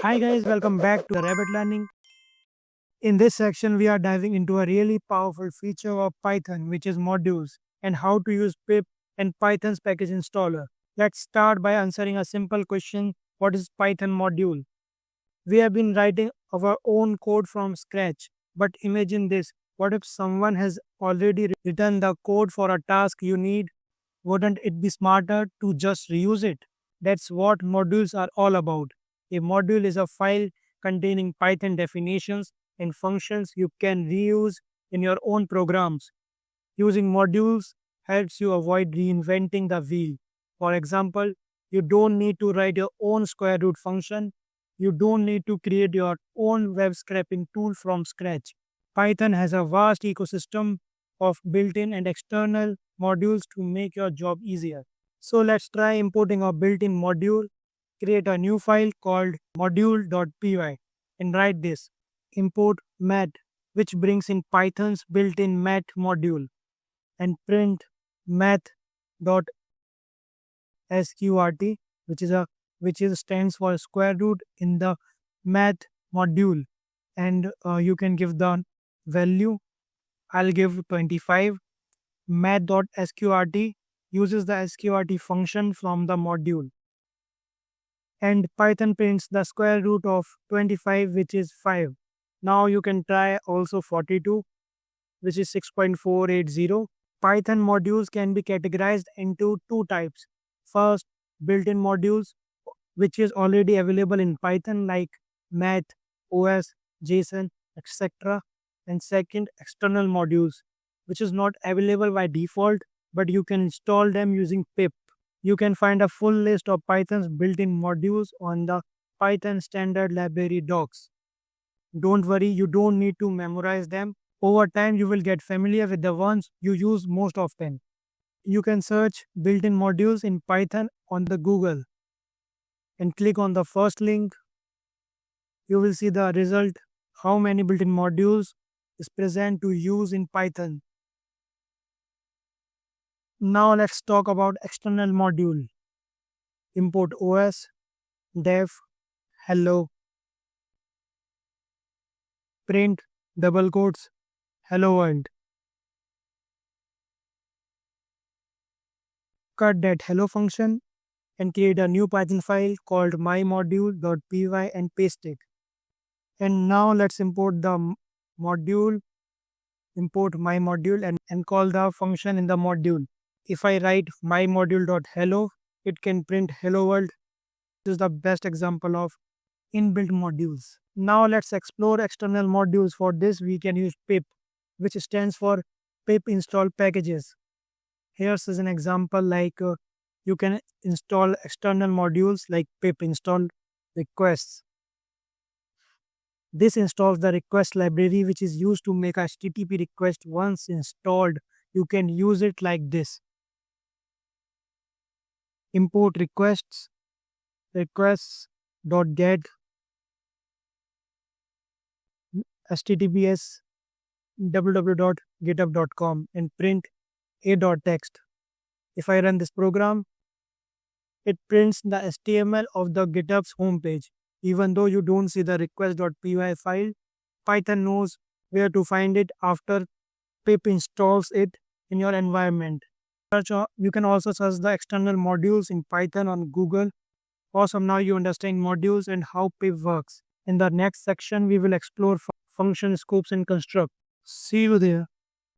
Hi guys, welcome back to the Rabbit Learning. In this section, we are diving into a really powerful feature of Python, which is modules, and how to use pip and Python's package installer. Let's start by answering a simple question: what is Python module? We have been writing our own code from scratch, but imagine this: what if someone has already written the code for a task you need? Wouldn't it be smarter to just reuse it? That's what modules are all about. A module is a file containing Python definitions and functions you can reuse in your own programs. Using modules helps you avoid reinventing the wheel. For example, you don't need to write your own square root function. You don't need to create your own web scraping tool from scratch. Python has a vast ecosystem of built in and external modules to make your job easier. So let's try importing a built in module. Create a new file called module.py and write this: import math, which brings in Python's built in math module, and print math.sqrt, which is stands for square root in the math module, and you can give the value. I'll give 25. Math.sqrt uses the sqrt function from the module, and Python prints the square root of 25, which is 5. Now you can try also 42, which is 6.480. Python modules can be categorized into two types. First, built-in modules, which is already available in Python like math, OS, JSON, etc. And second, external modules, which is not available by default, but you can install them using pip. You can find a full list of Python's built-in modules on the Python standard library docs. Don't worry, you don't need to memorize them. Over time, you will get familiar with the ones you use most often. You can search built-in modules in Python on the Google and click on the first link. You will see the result, how many built-in modules is present to use in Python. Now let's talk about external module. Import OS, def, hello, print, double quotes, hello world. Cut that hello function and create a new Python file called mymodule.py and paste it. And now let's import the module, import mymodule and call the function in the module. If I write mymodule.hello, it can print hello world. This is the best example of inbuilt modules. Now let's explore external modules. For this, we can use pip, which stands for pip install packages. Here's an example like you can install external modules like pip install requests. This installs the request library, which is used to make a HTTP request. Once installed, you can use it like this. Import requests.get https www.github.com and print a.text. If I run this program, it prints the HTML of the GitHub's homepage. Even though you don't see the request.py file, Python knows where to find it after pip installs it in your environment. You can also search the external modules in Python on Google. Awesome, now you understand modules and how pip works. In the next section, we will explore function scopes and construct. See you there.